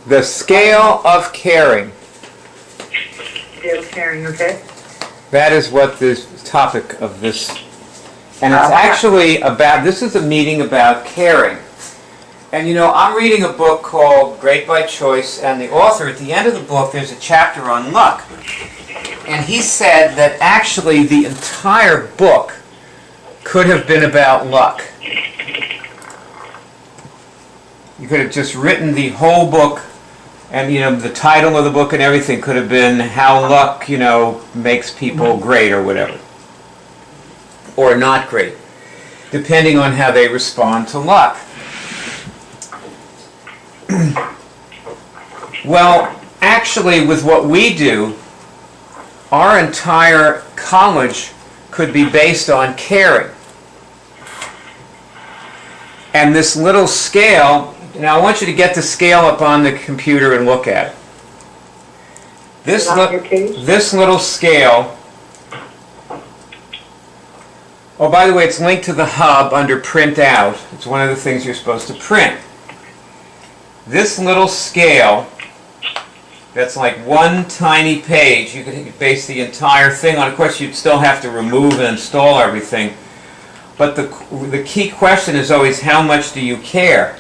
The scale of caring. Scale of caring, okay. That is what the topic of this, and it's actually about, this is a meeting about caring. And you know, I'm reading a book called Great by Choice, and the author, at the end of the book, there's a chapter on luck. And he said that actually the entire book could have been about luck. You could have just written the whole book, and you know, the title of the book and everything could have been How Luck, you know, Makes People Great or whatever. Or not great, depending on how they respond to luck. Well, actually, with what we do, our entire college could be based on caring. And this little scale, now I want you to get the scale up on the computer and look at it. This little scale, oh, by the way, it's linked to the hub under Print Out. It's one of the things you're supposed to print. This little scale, that's like one tiny page, you could base the entire thing on. Of course, you'd still have to remove and install everything. But the key question is always, how much do you care?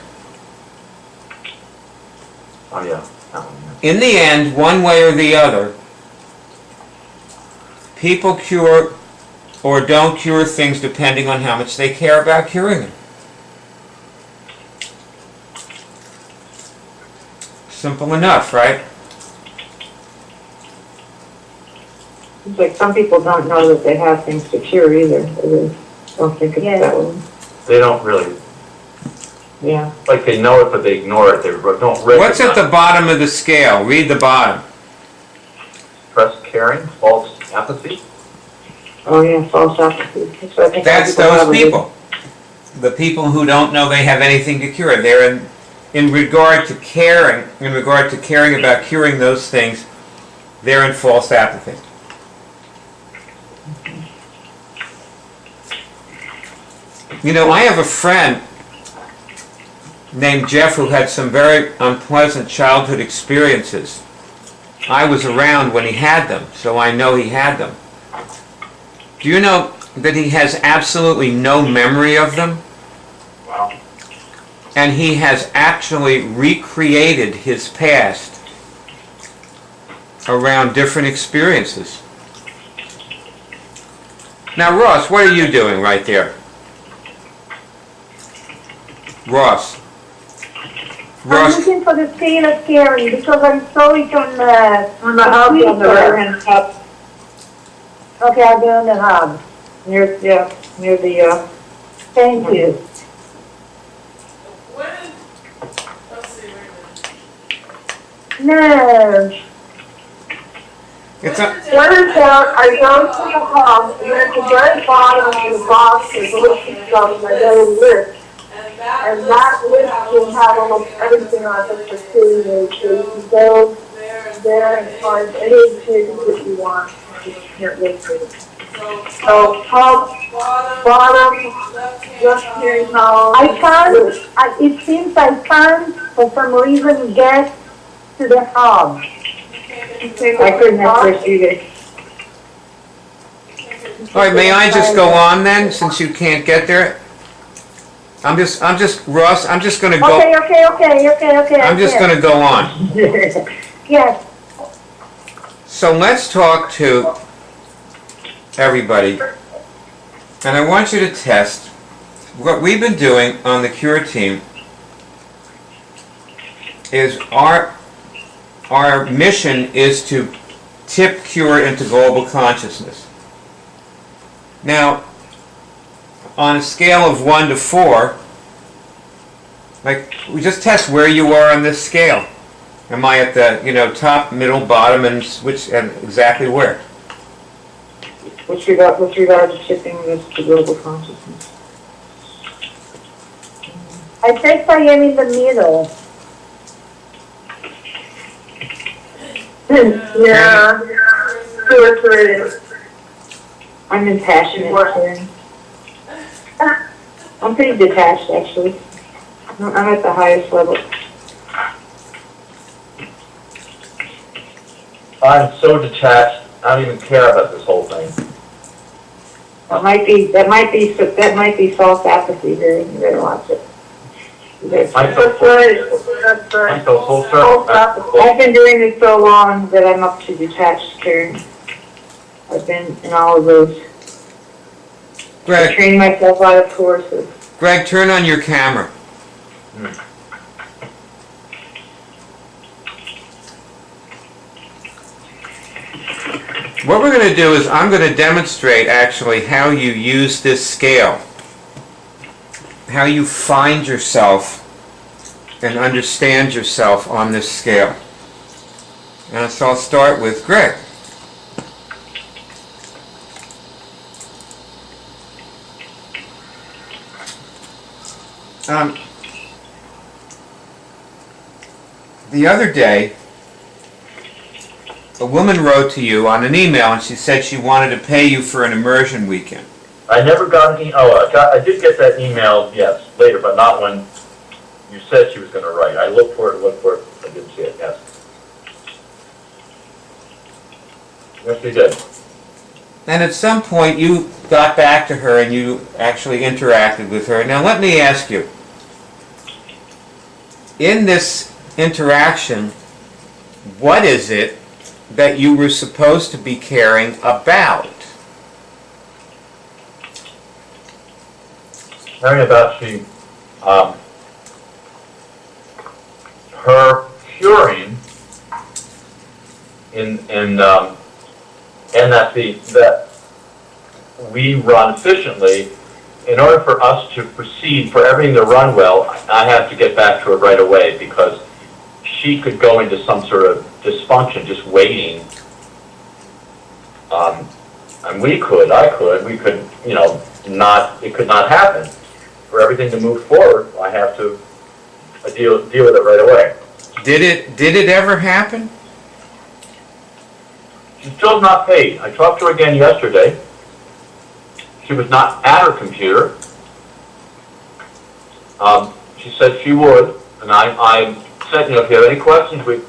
Oh, yeah. In the end, one way or the other, people cure or don't cure things depending on how much they care about curing them. Simple enough, right? It's like some people don't know that they have things to cure either. They don't think it's that way. They don't really, Yeah. like they know it, but they ignore it. They don't recognize. What's at the bottom of the scale? Read the bottom. Express caring, false apathy. Oh, yeah, false apathy. That's those people. The people who don't know they have anything to cure. They're in regard to caring, in regard to caring about curing those things, they're in false apathy. You know, I have a friend named Jeff who had some very unpleasant childhood experiences. I was around when he had them, so I know he had them. Do you know that he has absolutely no memory of them? Wow. And he has actually recreated his past around different experiences. Now, Ross, what are you doing right there? Ross. I'm looking for the scale of caring because I saw it on On the hub, on the right-hand top, Okay, I'll go on the hub. near the, Thank you. Let's see, wait a minute. No. It's a, What is out? I go to the hub, and at the very bottom of the box is a list of stuff, and I go to list. And that list will have almost everything on it for 2 years. So you can go there and find any activities that you want. Here, list it. So top, bottom, left-hand column. I found, it seems I found, for some reason, get to the hub. I couldn't have first either. all right, may I just go on then, since you can't get there? I'm just, Ross, I'm just gonna go, Okay. I'm just gonna go on. Yes. So let's talk to everybody, and I want you to test what we've been doing on the Cure team. Is our mission is to tip Cure into global consciousness. Now, on a scale of 1 to 4, like, we just test where you are on this scale. Am I at the, top, middle, bottom, and exactly where? With regard to shifting this to global consciousness. I think I am in the middle. Yeah. Sure. I'm in passionate. I'm pretty detached, actually. I'm at the highest level. I'm so detached, I don't even care about this whole thing. That might be false apathy there. You better watch it. I That's feel right, that's I right. feel full False circle. apathy. I've been doing this so long that I'm up to detached caring. I've been in all of those. I Greg, trained myself out of courses. Greg, turn on your camera. What we're going to do is I'm going to demonstrate actually how you use this scale, how you find yourself and understand yourself on this scale. And so I'll start with Greg. The other day, a woman wrote to you on an email and she said she wanted to pay you for an immersion weekend. I never got an I did get that email, yes, later, but not when you said she was gonna write. I looked for it, I didn't see it, yes. Yes, we did. And at some point you got back to her and you actually interacted with her. Now let me ask you, in this interaction, what is it that you were supposed to be caring about? Caring about her curing and that we run efficiently. In order for us to proceed, for everything to run well, I have to get back to her right away because she could go into some sort of dysfunction just waiting. And we could, it could not happen. For everything to move forward, I have to deal with it right away. Did it ever happen? She's still not paid. I talked to her again yesterday. She was not at her computer. She said she would, and I said, if you have any questions, we,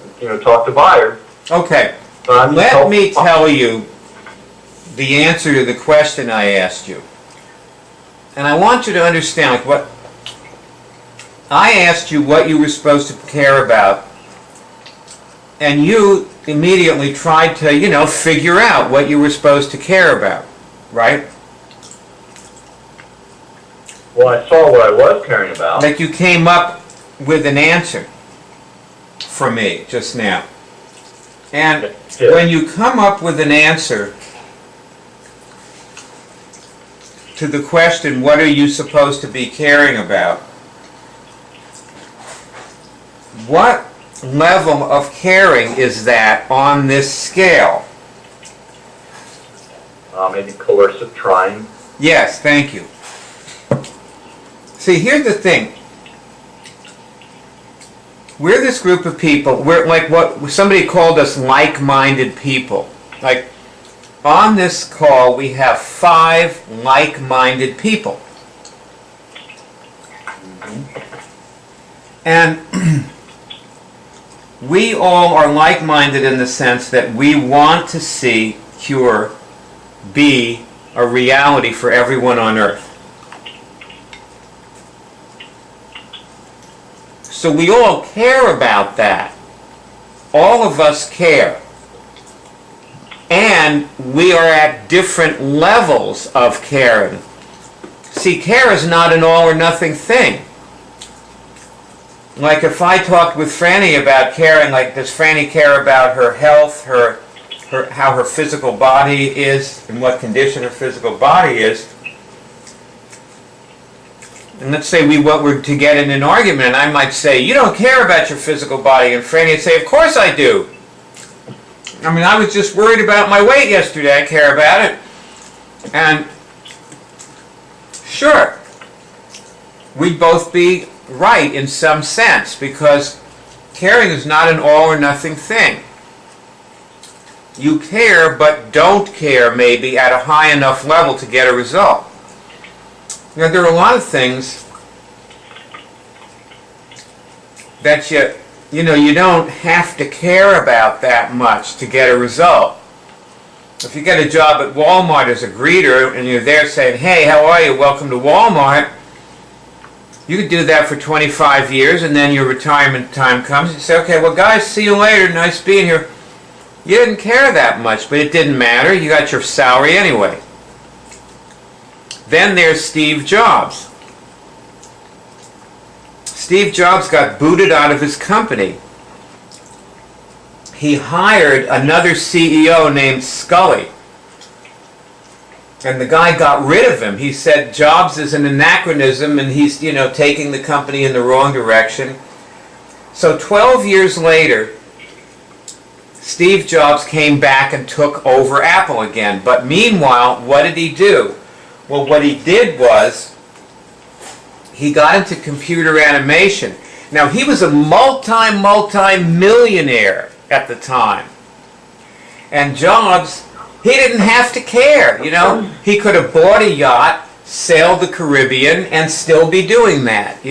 talk to buyers. Okay, But let me tell you the answer to the question I asked you. And I want you to understand, like, what I asked you what you were supposed to care about, and you immediately tried to, figure out what you were supposed to care about, right? Well, I saw what I was caring about. Like you came up with an answer for me just now. And Yeah. when you come up with an answer to the question, what are you supposed to be caring about? What level of caring is that on this scale? Maybe coercive trying. Yes, thank you. See, here's the thing. We're this group of people, we're like what somebody called us like-minded people. Like, on this call, we have 5 like-minded people. And we all are like-minded in the sense that we want to see cure be a reality for everyone on earth. So we all care about that. All of us care. And we are at different levels of caring. See, care is not an all or nothing thing. Like if I talked with Franny about caring, like does Franny care about her health, how her physical body is, in what condition her physical body is, and let's say we were to get in an argument, and I might say, you don't care about your physical body, and Franny would say, of course I do. I mean, I was just worried about my weight yesterday, I care about it. And sure, we'd both be right in some sense, because caring is not an all or nothing thing. You care, but don't care maybe at a high enough level to get a result. Now, there are a lot of things that you don't have to care about that much to get a result. If you get a job at Walmart as a greeter and you're there saying, hey, how are you? Welcome to Walmart. You could do that for 25 years, and then your retirement time comes. You say, okay, well, guys, see you later. Nice being here. You didn't care that much, but it didn't matter. You got your salary anyway. Then there's Steve Jobs. Steve Jobs got booted out of his company. He hired another CEO named Scully. And the guy got rid of him. He said Jobs is an anachronism and he's, taking the company in the wrong direction. So 12 years later, Steve Jobs came back and took over Apple again. But meanwhile, what did he do? Well, what he did was he got into computer animation. Now, he was a multi-millionaire at the time. And Jobs, he didn't have to care, He could have bought a yacht, sailed the Caribbean, and still be doing that,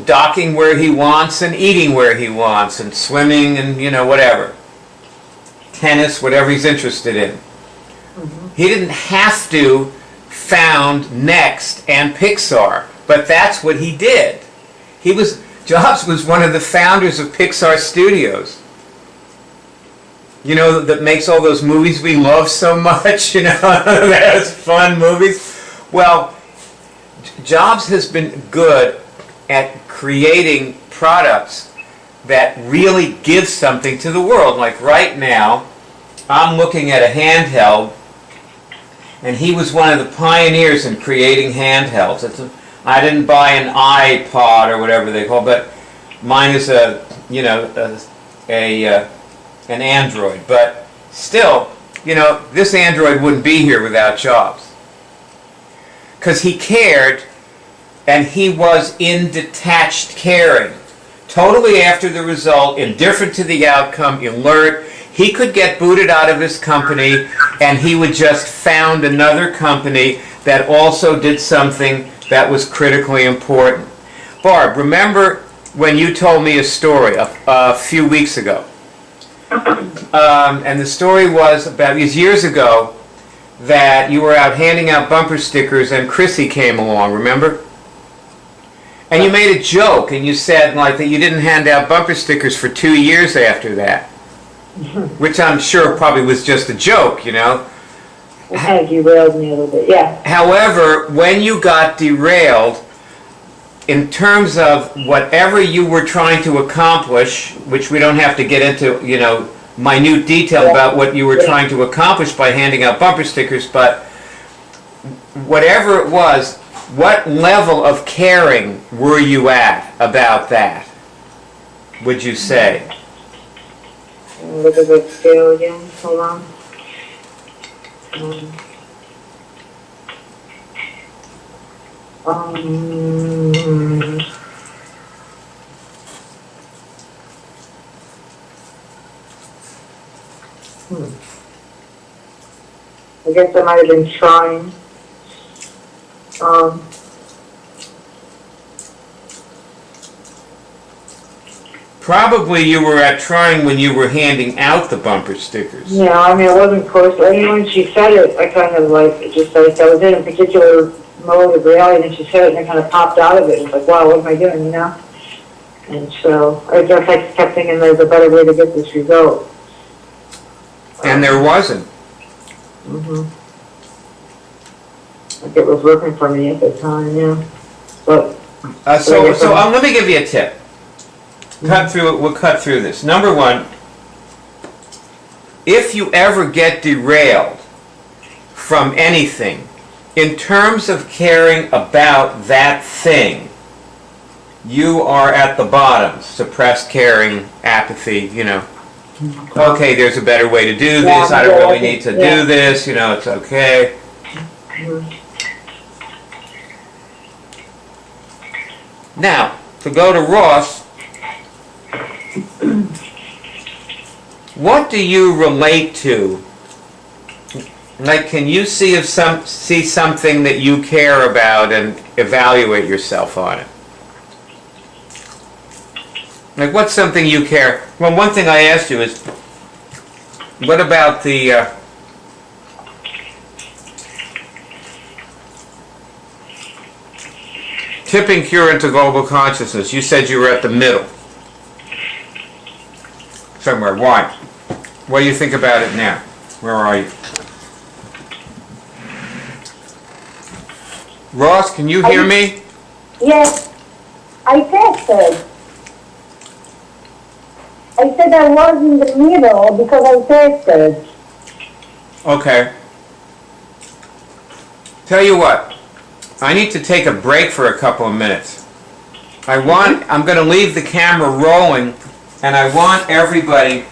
docking where he wants and eating where he wants and swimming and, whatever. Tennis, whatever he's interested in. He didn't have to found Next and Pixar, but that's what he did. Jobs was one of the founders of Pixar Studios. That makes all those movies we love so much, those fun movies. Well, Jobs has been good at creating products that really give something to the world. Like right now, I'm looking at a handheld, and he was one of the pioneers in creating handhelds. I didn't buy an iPod or whatever they call it, but mine is an Android. But still, this Android wouldn't be here without Jobs. Because he cared, and he was in detached caring. Totally after the result, indifferent to the outcome, alert. He could get booted out of his company, and he would just found another company that also did something that was critically important. Barb, remember when you told me a story a few weeks ago? And the story was about these years ago that you were out handing out bumper stickers and Chrissy came along, remember? And you made a joke and you said that you didn't hand out bumper stickers for 2 years after that. Which I'm sure probably was just a joke, It kind of derailed me a little bit, yeah. However, when you got derailed, in terms of whatever you were trying to accomplish, which we don't have to get into, minute detail about what you were trying to accomplish by handing out bumper stickers, but whatever it was, what level of caring were you at about that, would you say? Look at the scale again. Hold on. I guess I might have been trying. Probably you were at trying when you were handing out the bumper stickers. Yeah, I mean, it wasn't close. I mean, when she said it, I kind of I was in a particular mode of reality, and she said it, and I kind of popped out of it. It's like, wow, what am I doing, And so I guess I kept thinking there's a better way to get this result. And there wasn't. Like it was working for me at the time, yeah. But so let me give you a tip. We'll cut through this. Number one, if you ever get derailed from anything, in terms of caring about that thing, you are at the bottom. Suppressed caring, apathy, Okay, there's a better way to do this. I don't really need to do this. It's okay. Now, to go to Ross, what do you relate to? Like, can you see something that you care about and evaluate yourself on it? Like, what's something you care? Well, one thing I asked you is, what about the tipping cure into global consciousness? You said you were at the middle. Somewhere. Why? What do you think about it now? Where are you? Ross, can you hear me? Yes, I tested. I said I was in the middle because I tested. Okay. Tell you what, I need to take a break for a couple of minutes. I'm going to leave the camera rolling, and I want everybody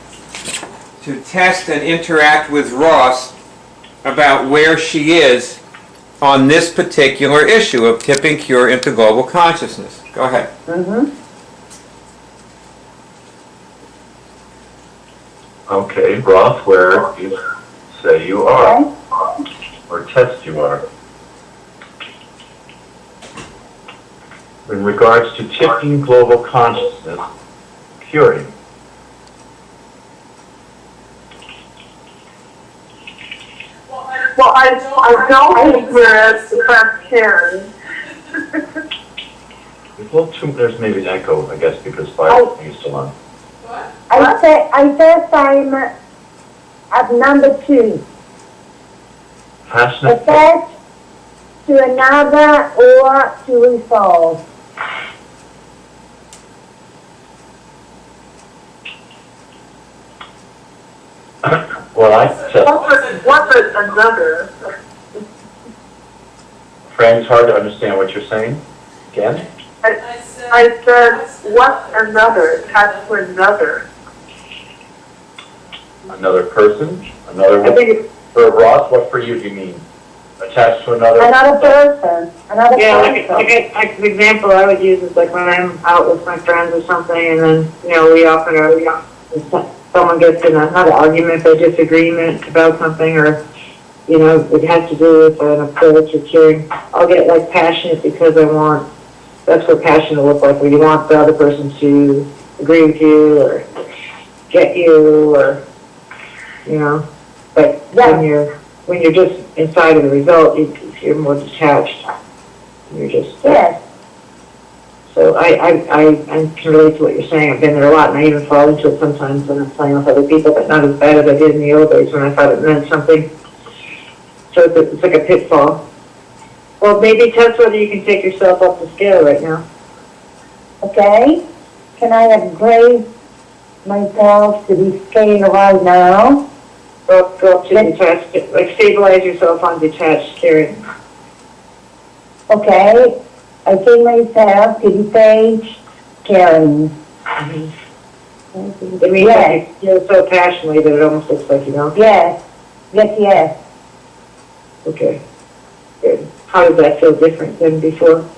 to test and interact with Ross about where she is on this particular issue of tipping cure into global consciousness. Go ahead. Okay, Ross, where you say you are, or test you are. In regards to tipping global consciousness, curing. Well, I don't think we're at the first hearing. There's maybe an echo, I guess, because fire is still on. I said I'm at number 2. Passionate. Attach to another or to resolve. Well, I said, What's another? friends, hard to understand what you're saying. Again? I said, what's another? Attached to another. Another person? Another I think it's, For Ross, what for you do you mean? Attached to another? Another person. Another yeah, person. like the example I would use is like when I'm out with my friends or something, and then, we often are, someone gets in another argument or disagreement about something, or, it has to do with an approach or curing. I'll get like passionate because that's what passion will look like, where you want the other person to agree with you or get you, or, but when you're just inside of the result, you're more detached. You're just, Yes. So I can relate to what you're saying. I've been there a lot, and I even fall into it sometimes when I'm playing with other people, but not as bad as I did in the old days when I thought it meant something. So it's like a pitfall. Well, maybe test whether you can take yourself up the scale right now. Okay. Can I upgrade myself to the scale right now? Go up to detached, like stabilize yourself on detached caring. Okay. I take myself to the page caring. It means that you feel so passionately that it almost looks like you don't. Yes. Yes, yes. Okay. Good. How does that feel different than before?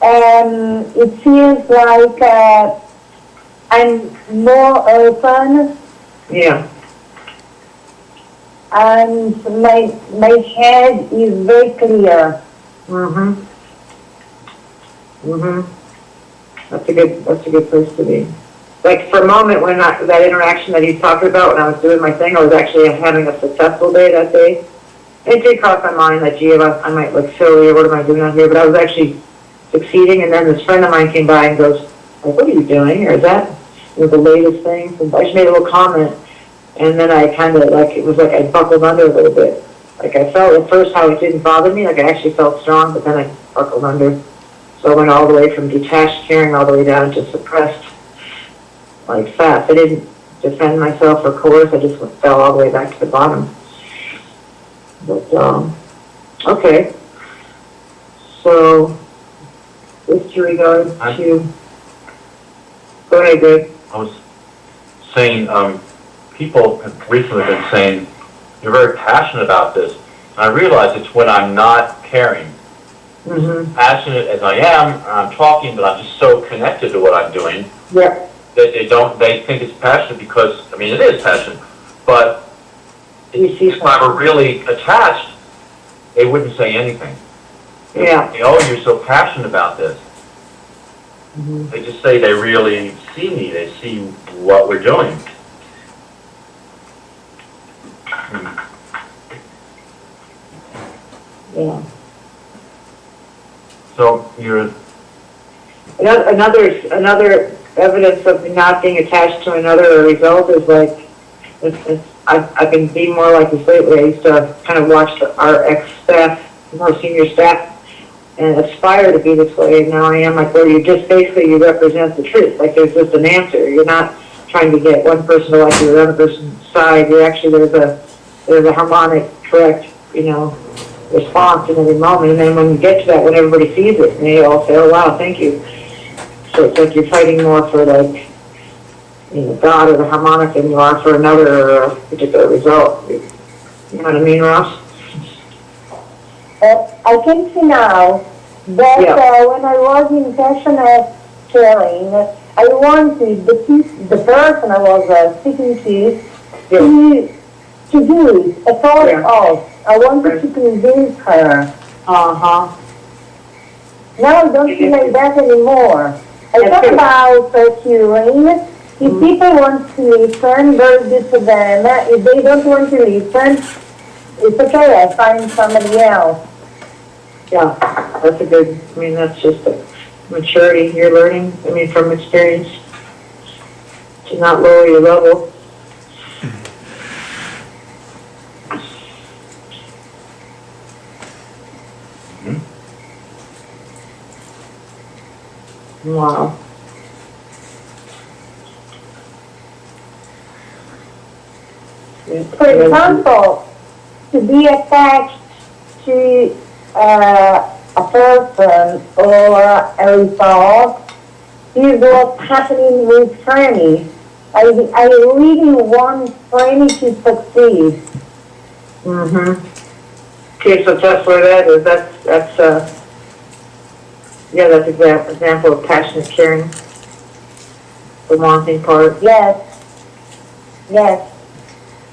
It feels like I'm more open Yeah. and my head is very clear. That's a good place to be. Like for a moment when that interaction that he's talking about, when I was doing my thing, I was actually having a successful day that day. It did cross my mind that, gee, I might look silly, or what am I doing out here? But I was actually succeeding, and then this friend of mine came by and goes, like, what are you doing? Or is that the latest thing? So I just made a little comment, and then I kind of, it was like I buckled under a little bit. Like I felt at first how it didn't bother me, like I actually felt strong, but then I buckled under. So I went all the way from detached caring all the way down to suppressed, like fast. I didn't defend myself or coerce, I just fell all the way back to the bottom. But, okay. So, with regard to, go ahead, Greg. I was saying, people have recently been saying, you're very passionate about this. And I realize it's when I'm not caring. Passionate as I am, I'm talking, but I'm just so connected to what I'm doing. Yeah. That they think it's passionate because, it is passion, but if I were really attached, they wouldn't say anything. Yeah. Oh, you're so passionate about this. They just say they really see me, they see what we're doing. Yeah. So you're, Another evidence of not being attached to another result is like, I've been being more like this lately. I used to kind of watch our ex-staff, more senior staff, and aspire to be this way. And now I am like, where you just basically, you represent the truth. Like there's just an answer. You're not trying to get one person to like the other person's side. You're actually, there's a harmonic, correct, response in every moment. And then when you get to that, when everybody sees it, and they all say, oh wow, thank you. So it's like you're fighting more for like, God or the harmonic than you are for another particular result. You know what I mean, Ross? I can see now that when I was in passionate caring, I wanted the person I was speaking to do it. I thought of. I wanted to convince her. Uh-huh. Now I don't feel like that anymore. I talk about curing. If people want to listen, very good to them. If they don't want to listen, it's okay. I find somebody else. Yeah, that's a good, that's just a maturity you're learning, from experience, to not lower your level. Wow. For example, to be attached to a person or a result is what's happening with Franny. I really want Franny to succeed. Okay, so that's where that is. That's example of passionate caring. The wanting part. Yes. Yes.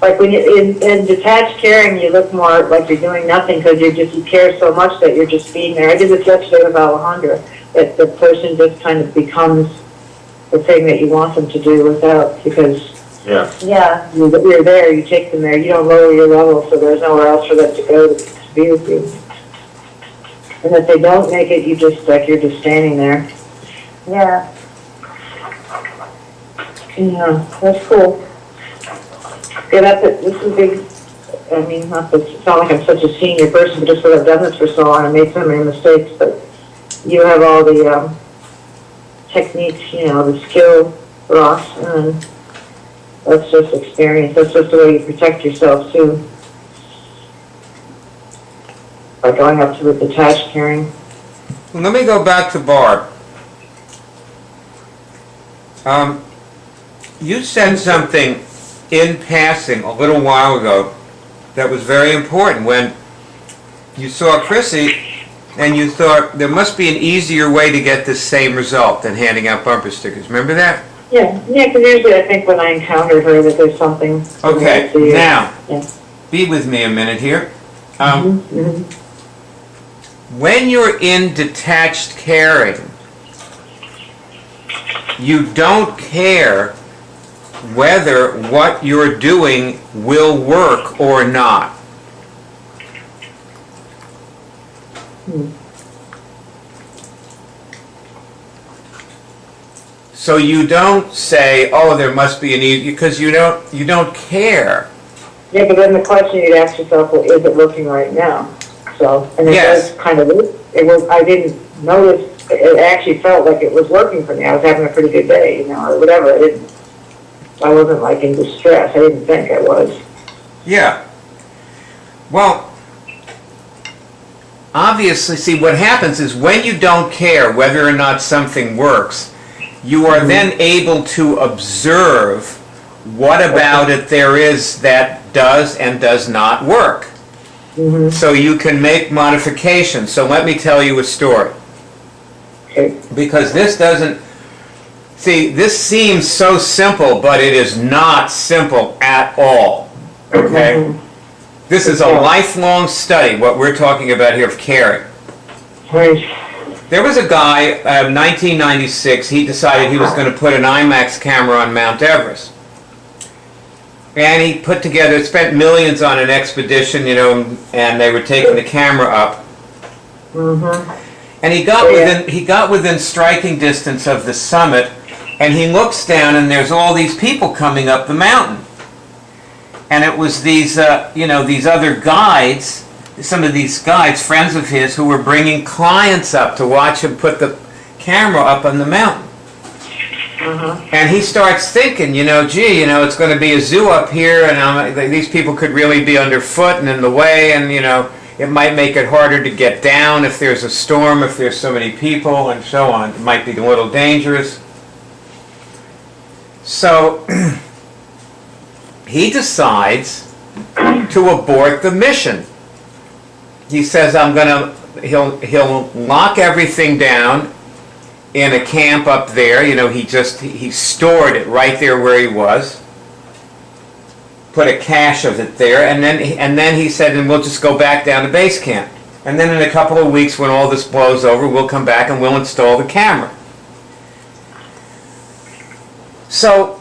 Like when you're in detached caring, you look more like you're doing nothing because you care so much that you're just being there. I did this yesterday with Alejandra, that the person just kind of becomes the thing that you want them to do without, because Yeah. you're there, you take them there, you don't lower your level, so there's nowhere else for them to go to be with you. And if they don't make it, you're just standing there. Yeah. Yeah, that's cool. Yeah, that's it. This is big. Not to sound like I'm such a senior person, but just because I've done this for so long, I made so many mistakes, but you have all the techniques, the skill, Ross, and that's just experience. That's just the way you protect yourself, too. By going up to the detached caring. Let me go back to Barb. You said something in passing a little while ago that was very important when you saw Chrissy and you thought there must be an easier way to get the same result than handing out bumper stickers. Remember that? Yeah, because usually I think when I encountered her that there's something. Okay, now, be with me a minute here. When you're in detached caring, you don't care whether what you're doing will work or not. So you don't say, "Oh, there must be an easy," because you don't care. Yeah, but then the question you'd ask yourself, well, is it working right now? So, and it Yes. was kind of, I didn't notice, it actually felt like it was working for me. I was having a pretty good day, or whatever. I wasn't like in distress. I didn't think I was. Yeah. Well, obviously, see, what happens is when you don't care whether or not something works, you are then able to observe what about it there is that does and does not work. So you can make modifications. So let me tell you a story. Okay. Because this doesn't... See, this seems so simple, but it is not simple at all. Okay? This is a lifelong study, what we're talking about here of caring. Right. There was a guy, 1996, he decided he was going to put an IMAX camera on Mount Everest. And he put together, spent millions on an expedition, you know, and they were taking the camera up. And he got within striking distance of the summit, and he looks down and there's all these people coming up the mountain. And it was these, you know, these other guides, some of these guides, friends of his, who were bringing clients up to watch him put the camera up on the mountain. And he starts thinking, you know, gee, you know, it's going to be a zoo up here, and these people could really be underfoot and in the way, and, you know, it might make it harder to get down if there's a storm, if there's so many people, and so on. It might be a little dangerous. So he decides to abort the mission. He says, he'll lock everything down in a camp up there. You know, he stored it right there where he was, put a cache of it there, and then he said, and we'll just go back down to base camp. And then in a couple of weeks, when all this blows over, we'll come back and we'll install the camera. So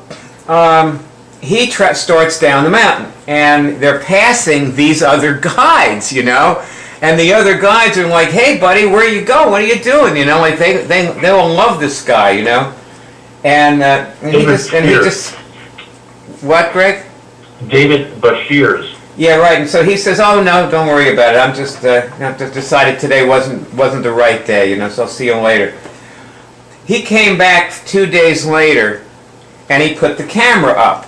he starts down the mountain, and they're passing these other guides, you know, and the other guides are like, "Hey, buddy, where you go? What are you doing?" You know, like they'll love this guy, you know, and he just what, Greg? David Bashirs. Yeah, right. And so he says, "Oh no, don't worry about it. I'm just decided today wasn't the right day, you know. So I'll see you later." He came back 2 days later, and he put the camera up.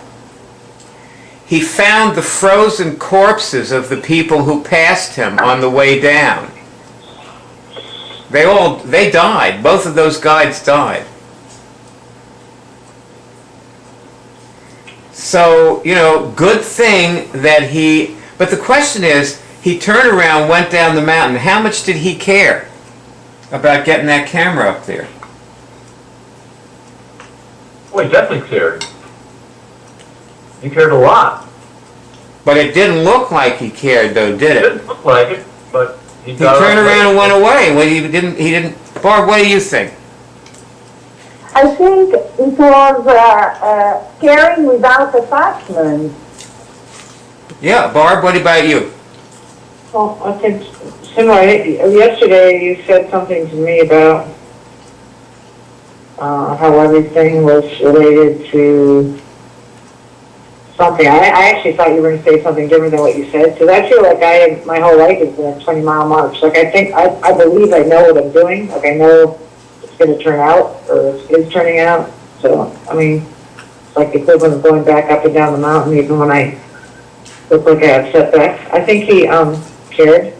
He found the frozen corpses of the people who passed him on the way down. They died. Both of those guides died. So, you know, good thing that but the question is, he turned around, went down the mountain. How much did he care about getting that camera up there? Well, he definitely cared. He cared a lot. But it didn't look like he cared, though, did It it? didn't look like it, but he Turned around and went away. Well, he didn't. Barb, what do you think? I think it was caring without attachment. Yeah, Barb, what about you? Well, I think similar. Yesterday you said something to me about how everything was related to something. I actually thought you were going to say something different than what you said, because I feel like my whole life has been a 20-mile march. Like, I believe I know what I'm doing. Like, I know it's going to turn out, or it is turning out. So, I mean, it's like the equivalent of going back up and down the mountain, even when I look like I have setbacks. I think he cared.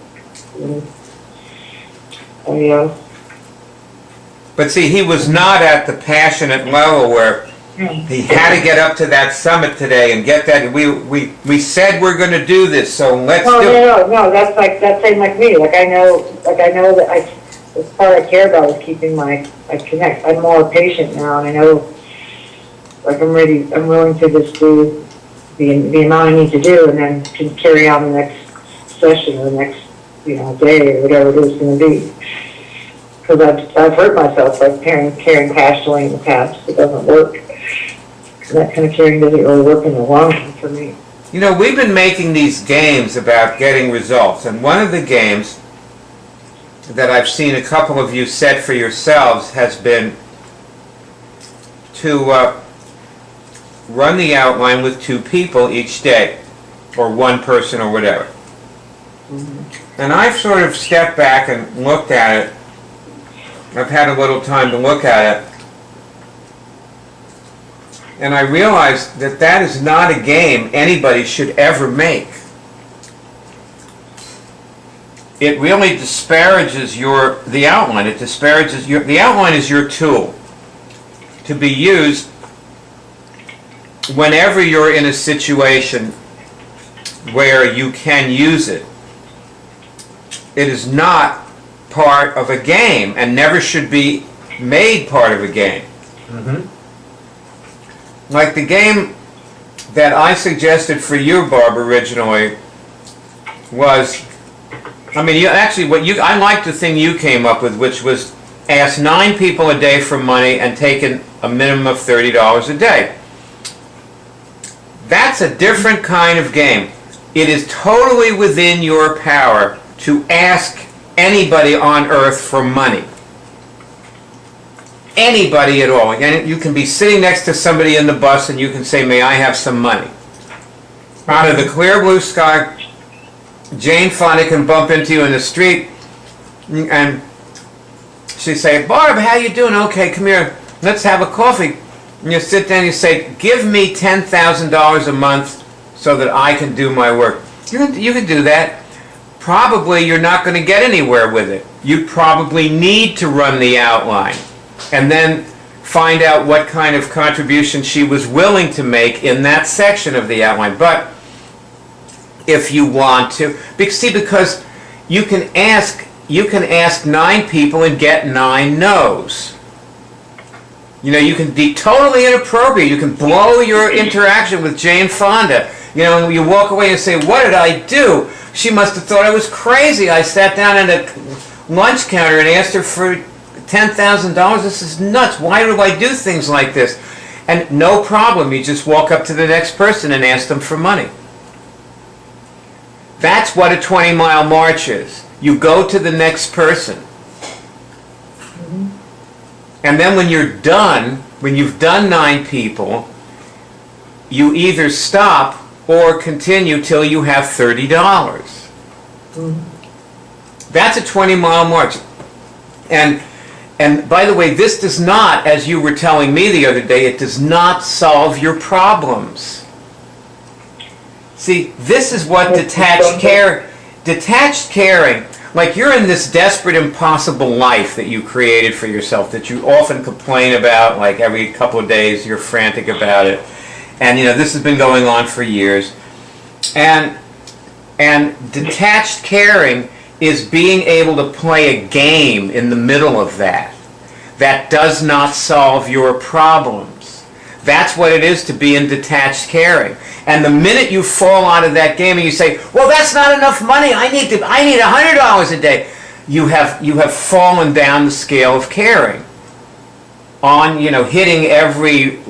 But see, he was not at the passionate level where he had to get up to that summit today and get that. We said we're going to do this, so let's do it. No. That's same like me. Like I know that the part I care about is keeping my connect. I'm more patient now, and I know, like I'm willing to just do the amount I need to do, and then can carry on the next session or the next day or whatever it is going to be. Because I've hurt myself by caring passionately in the past. It doesn't work. That kind of caring doesn't really work in the long run for me. You know, we've been making these games about getting results, and one of the games that I've seen a couple of you set for yourselves has been to run the outline with 2 people each day, or 1 person or whatever. And I've sort of stepped back and looked at it. I've had a little time to look at it. And I realized that is not a game anybody should ever make. It really disparages the outline. It disparages the outline is your tool to be used whenever you're in a situation where you can use it. It is not part of a game and never should be made part of a game. Like the game that I suggested for you, Barb, originally was, I mean, I liked the thing you came up with, which was asked 9 people a day for money and taken a minimum of $30 a day. That's a different kind of game. It is totally within your power to ask anybody on earth for money. Anybody at all. Again, you can be sitting next to somebody in the bus and you can say, may I have some money? Out of the clear blue sky, Jane Fonda can bump into you in the street and she'd say, Barb, how you doing? Okay, come here, let's have a coffee. And you sit down and you say, give me $10,000 a month so that I can do my work. You can do that. Probably you're not going to get anywhere with it. You probably need to run the outline and then find out what kind of contribution she was willing to make in that section of the outline. But if you want to, because you can ask 9 people and get 9 no's. You know, you can be totally inappropriate. You can blow your interaction with Jane Fonda. You know, you walk away and say, what did I do? She must have thought I was crazy. I sat down at a lunch counter and asked her for $10,000. This is nuts. Why do I do things like this? And no problem. You just walk up to the next person and ask them for money. That's what a 20-mile march is. You go to the next person. And then when you're done, when you've done 9 people, you either stop or continue till you have $30. That's a 20-mile march. And by the way, this does not, as you were telling me the other day, it does not solve your problems. See, this is what detached caring, like you're in this desperate, impossible life that you created for yourself that you often complain about, like every couple of days you're frantic about it. And you know, this has been going on for years. And detached caring is being able to play a game in the middle of that. That does not solve your problems. That's what it is to be in detached caring. And the minute you fall out of that game and you say, well, that's not enough money, I need $100 a day, you have fallen down the scale of caring. On, you know, hitting every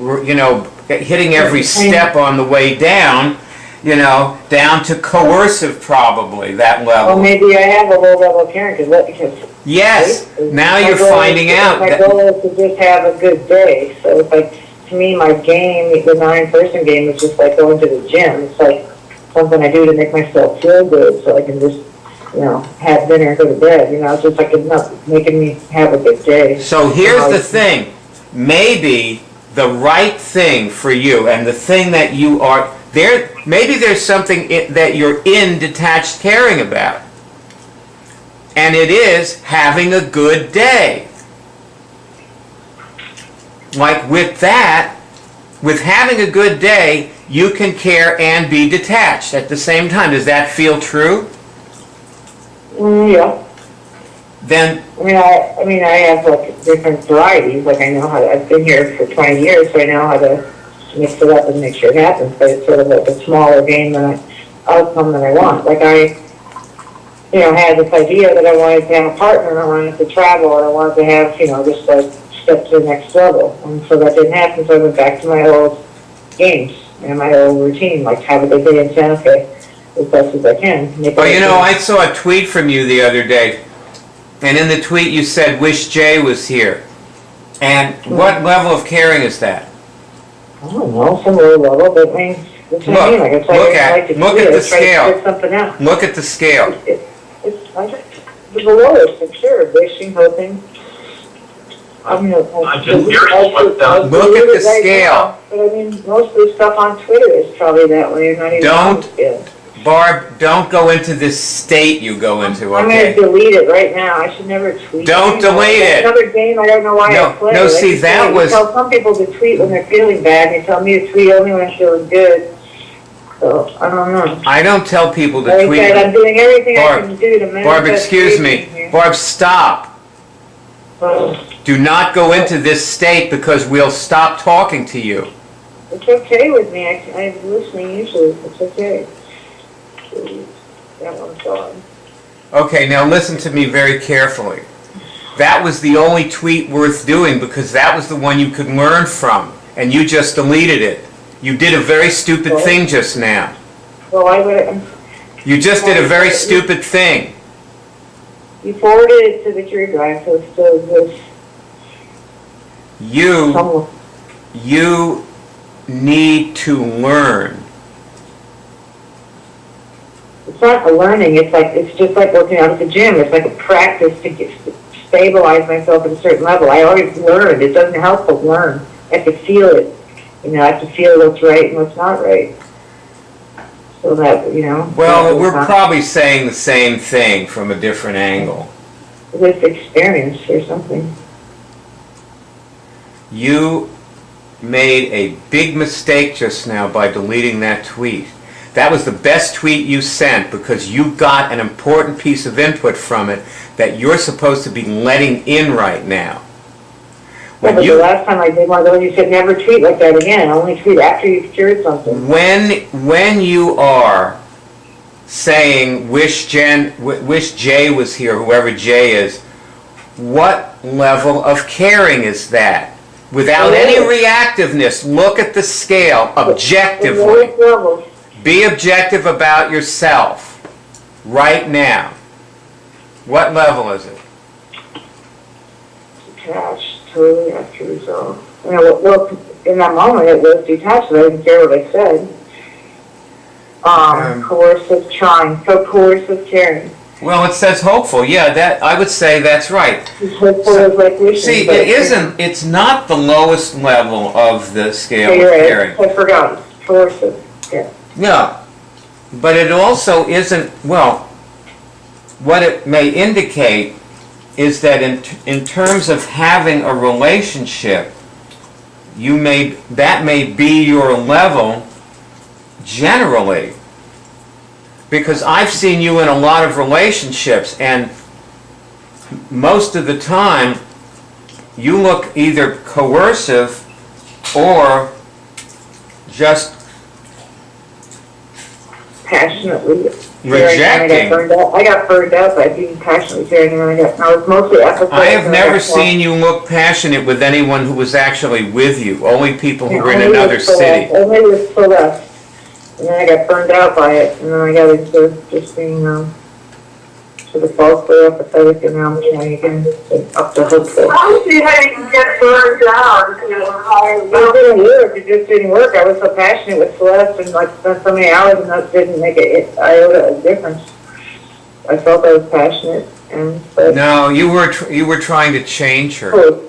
step on the way down, you know, down to coercive probably, that level. Well, maybe I have a low level of caring because yes, now you're finding out. My goal is to just have a good day. So it's like, to me, my game, the 9-person game, is just like going to the gym. It's like something I do to make myself feel good so I can just, you know, have dinner and go to bed. You know, it's just like enough making me have a good day. So here's the thing. Maybe the right thing for you and the thing that you are there, maybe there's something that you're in detached caring about. And it is having a good day. Like with that, with having a good day, you can care and be detached at the same time. Does that feel true? Yeah. Then I mean, I have like different varieties. Like I know how I've been here for 20 years, so I know how to mix it up and make sure it happens. But it's sort of like a smaller game outcome that I want. Like I, you know, had this idea that I wanted to have a partner, I wanted to travel, and I wanted to have, you know, just like step to the next level. And so that didn't happen. So I went back to my old games and my old routine, like have a good day in Santa Fe as best as I can. Well, you know, I saw a tweet from you the other day. And in the tweet you said, wish Jay was here. And what level of caring is that? I don't know, some low level, but I mean, that's what I mean. Like, it's like look I at like to the try to scale. figure something out. Look at the scale. It's I just, the lowest, for sure, wishing, hoping. I'm just curious what the... Look at the scale. But I mean, most of the stuff on Twitter is probably that way, not even Don't. on the scale. Barb, don't go into this state you go into, I'm okay? going to delete it right now. I should never tweet. Don't delete it. Another game I don't know why I play. No, Like see, you that say, was... You tell some people to tweet when they're feeling bad, and you tell me to tweet only when I'm feeling good. So, I don't know. I don't tell people to Like tweet. I said, I'm doing everything Barb, I can do to manifest. Barb, excuse me. creation here. Barb, stop. Oh, Do not go into this state because we'll stop talking to you. it's okay with me. I'm listening usually. It's okay. That one's gone. Okay, now listen to me very carefully. That was the only tweet worth doing because that was the one you could learn from, and you just deleted it. You did a very stupid thing just now. Well, I would, You just did a very stupid thing. you forwarded it to the Tree Drive, so it still exists You somewhere. you need to learn. It's not a learning, it's just like working out at the gym. It's like a practice to stabilize myself at a certain level. I already learned. It doesn't help but learn. I have to feel it. I have to feel what's right and what's not right. So that, Well, we're probably saying the same thing from a different angle. with experience or something. You made a big mistake just now by deleting that tweet. That was the best tweet you sent because you got an important piece of input from it that you're supposed to be letting in right now. Yeah, but the last time I did one of those, you said never tweet like that again. Only tweet after you've cured something. When you are saying wish Jay was here, whoever Jay is, what level of caring is that? Without any reactiveness, look at the scale objectively. The lowest level. Be objective about yourself right now. What level is it? Detached, totally after resolve. Well, in that moment it was detached, but I didn't care what I said. Coercive trying, so coercive caring. Well, it says hopeful. Yeah, that I would say that's right. Hopeful is like wishing. See, but it isn't. It's not the lowest level of the scale Okay, of you're caring. right. I forgot. Coercive. Yeah. No, but it also isn't. Well, what it may indicate is that in terms of having a relationship, that may be your level generally. Because I've seen you in a lot of relationships, and most of the time, you look either coercive or just Passionately rejecting. I got burned out by being passionately caring, and I was mostly apathetic. I have never seen you look passionate with anyone who was actually with you. Only people who were in another city. Only with Celeste. And then I got burned out by it, and then I got into just being sort of falsely apathetic, and now I'm trying again to up to hopeful. I don't see how you can get burned out if you're higher. It didn't work. It just didn't work. I was so passionate with Celeste and like spent so many hours, and that didn't make an iota of difference. I felt I was passionate, but No, you were trying to change her. oh,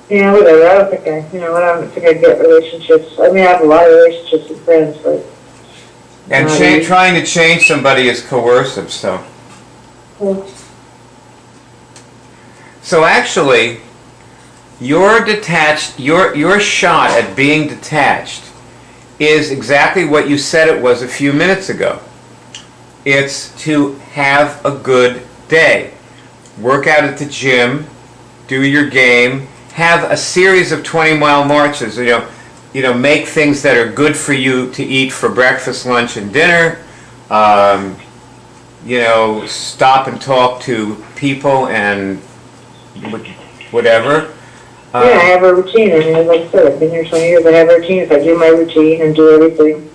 yeah, whatever. I don't think I get relationships. I mean, I have a lot of relationships with friends, but And trying to change somebody is coercive, so. So actually, your shot at being detached is exactly what you said it was a few minutes ago. It's to have a good day. Work out at the gym, do your game, have a series of 20-mile marches, make things that are good for you to eat for breakfast, lunch, and dinner. Stop and talk to people and whatever. yeah, I have a routine. I mean, like I said, I've been here 20 years. I have a routine. If I do my routine and do everything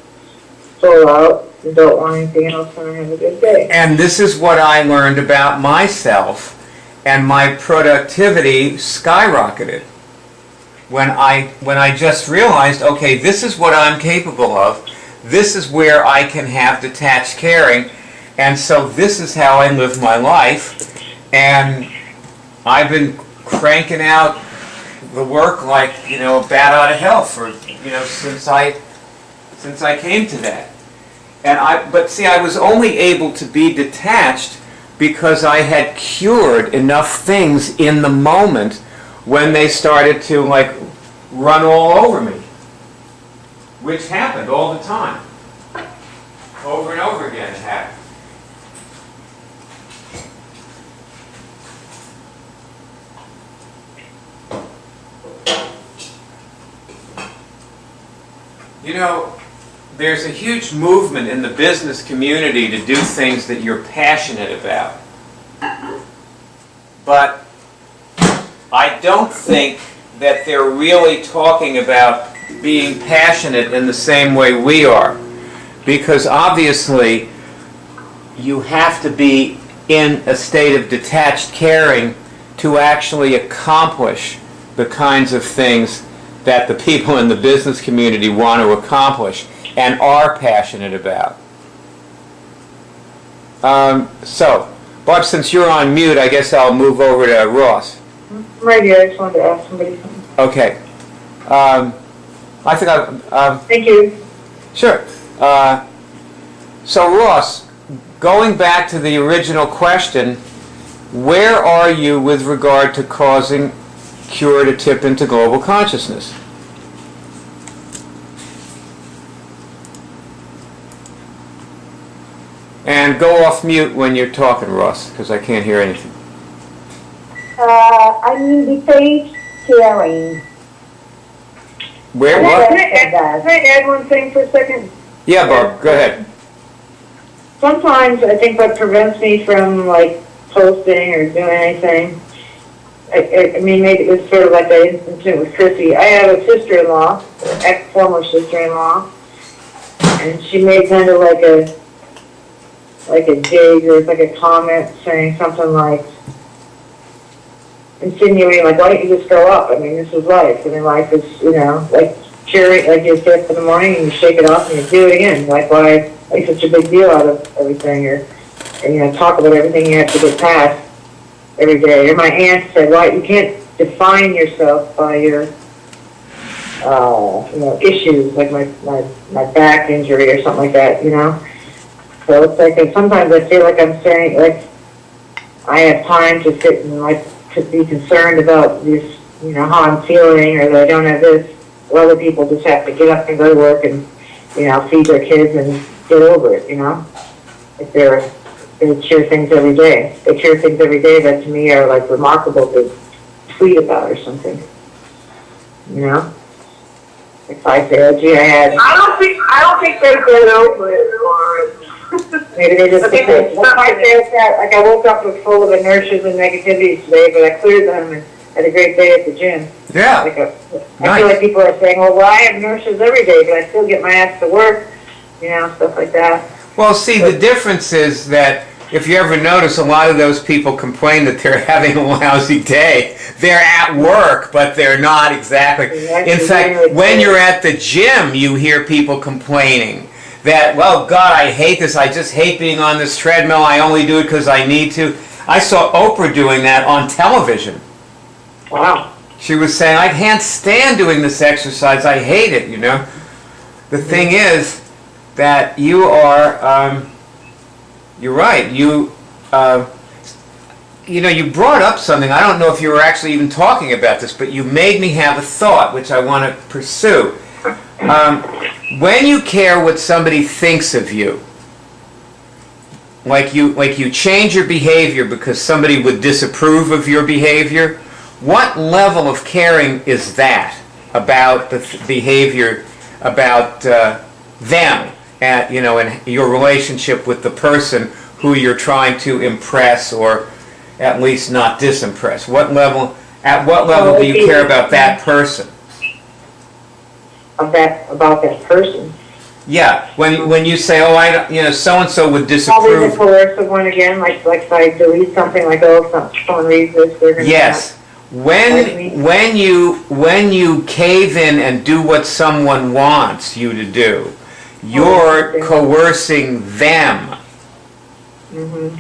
full out and don't want anything else, then I have a good day. And this is what I learned about myself, and my productivity skyrocketed when I just realized, okay, this is what I'm capable of. This is where I can have detached caring, and so this is how I live my life. And I've been cranking out the work like a bat out of hell for since I came to that. But see, I was only able to be detached because I had cured enough things in the moment when they started to run all over me, which happened all the time. Over and over again it happened. There's a huge movement in the business community to do things that you're passionate about. but I don't think that they're really talking about being passionate in the same way we are. Because obviously, you have to be in a state of detached caring to actually accomplish the kinds of things that the people in the business community want to accomplish and are passionate about. So, Barb, since you're on mute, I guess I'll move over to Ross. Right here, I just wanted to ask somebody something. Okay. I think Thank you. sure. So Ross, going back to the original question, where are you with regard to causing Cure to tip into global consciousness? And go off mute when you're talking, Ross, because I can't hear anything. I'm in the page sharing. Where? Can What? I add one thing for a second? Yeah, Barb, go ahead. Sometimes I think what prevents me from like posting or doing anything, I mean, maybe it was sort of like that incident with Chrissy. I have a sister-in-law, ex-former sister-in-law, and she made kind of like a dig or like a comment saying something like, insinuating like, why don't you just grow up? I mean, this is life. I mean, life is, you know, like cheering, like you get up in the morning and you shake it off and you do it again. Like, why make such a big deal out of everything, or, and, you know, talk about everything you have to get past every day. Or my aunt said, well, you can't define yourself by your, you know, issues, like my back injury or something like that, you know? So it's like, and sometimes I feel like I'm saying, like, I have time to sit and, like, to be concerned about this, you know, how I'm feeling, or that I don't have this. Well, other people just have to get up and go to work and, you know, feed their kids and get over it, you know? If they cheer things every day. They cheer things every day that to me are, like, remarkable to tweet about or something. You know? If I say, oh, gee, I don't think they get over it, or maybe they just think, what if I say that? Like, I woke up with full of inertias and negativities today, but I cleared them and had a great day at the gym. Yeah. Like I feel like people are saying, well, I have inertias every day, but I still get my ass to work, you know, stuff like that. Well, see, the difference is that if you ever notice, a lot of those people complain that they're having a lousy day. They're at work, but they're not exactly. In fact, when you're at the gym, you hear people complaining that, well, God, I hate this. I just hate being on this treadmill. I only do it because I need to. I saw Oprah doing that on television. Wow. She was saying, I can't stand doing this exercise. I hate it, you know. The thing is that you are, you're right. You know, you brought up something. I don't know if you were actually even talking about this, but you made me have a thought, which I want to pursue. When you care what somebody thinks of you, like you change your behavior because somebody would disapprove of your behavior, what level of caring is that about the behavior, about them, you know, and your relationship with the person who you're trying to impress or at least not disimpress? At what level do you care about that person? About that person. Yeah, when you say, oh, you know, so and so would Probably the disapprove. coercive one again, like if I delete something, like, oh, if someone reads this, they're going to... Yes. When you cave in and do what someone wants you to do, you're coercing them. Mm-hmm.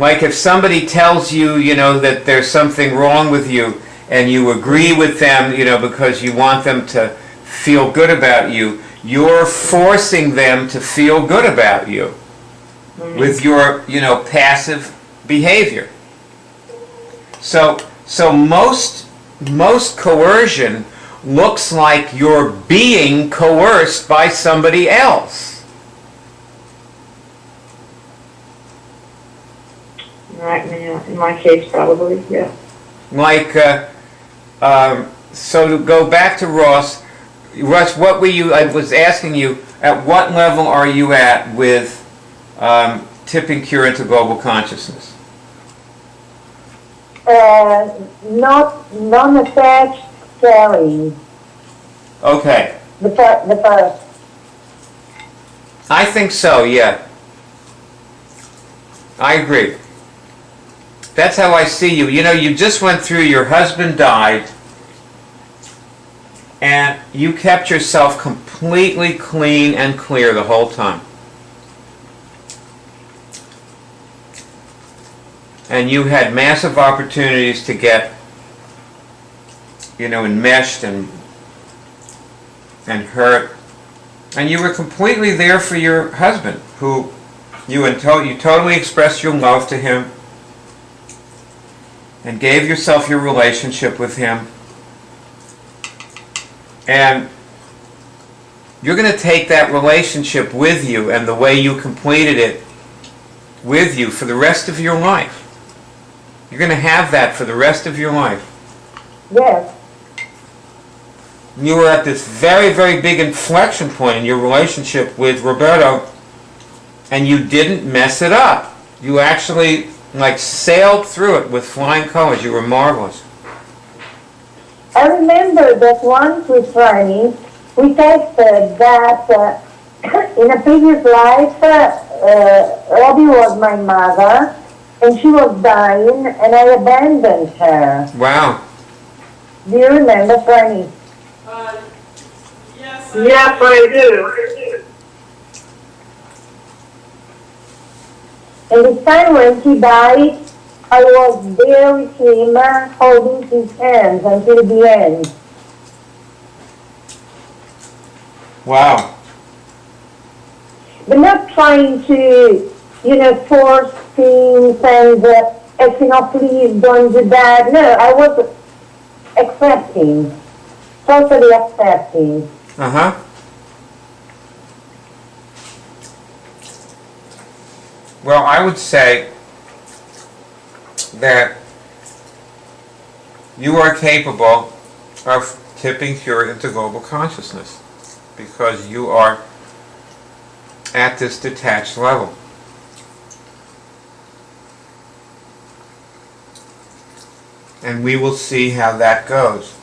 Like if somebody tells you, you know, that there's something wrong with you, and you agree with them, you know, because you want them to feel good about you, you're forcing them to feel good about you with your, you know, passive behavior. So most coercion looks like you're being coerced by somebody else. Right, yeah, in my case, probably, yeah. Like, so to go back to Ross, what were you, I was asking you, at what level are you at with tipping Cure into global consciousness? not non-attached caring. Okay. The first. I think so, yeah. I agree. That's how I see you. You know, you just went through, your husband died, and you kept yourself completely clean and clear the whole time. And you had massive opportunities to get, you know, enmeshed and hurt. And you were completely there for your husband, who you totally expressed your love to him and gave yourself your relationship with him. And you're going to take that relationship with you and the way you completed it with you for the rest of your life. You're going to have that for the rest of your life. Yes. You were at this very, very big inflection point in your relationship with Roberto, and you didn't mess it up. You actually, like, sailed through it with flying colors. You were marvelous. I remember that once with Franny, we texted that in a previous life, Robbie was my mother, and she was dying, and I abandoned her. Wow. Do you remember, Franny? Yes. Yes, I do. And this time when he died, I was there with him, holding his hands until the end. Wow. But not trying to, force things and asking, oh, please don't do that. No, I was accepting, totally accepting. Uh-huh. Well, I would say that you are capable of tipping pure into global consciousness because you are at this detached level. And we will see how that goes.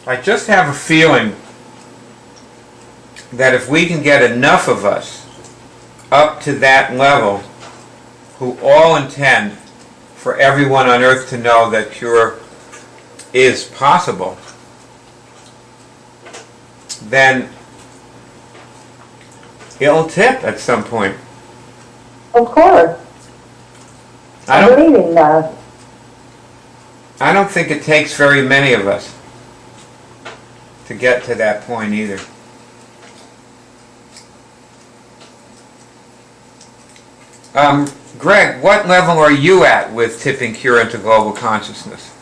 I just have a feeling that if we can get enough of us up to that level who all intend for everyone on earth to know that cure is possible, then it'll tip at some point. Of course. I believe in that. I don't think it takes very many of us to get to that point either. Greg, what level are you at with tipping cure into global consciousness?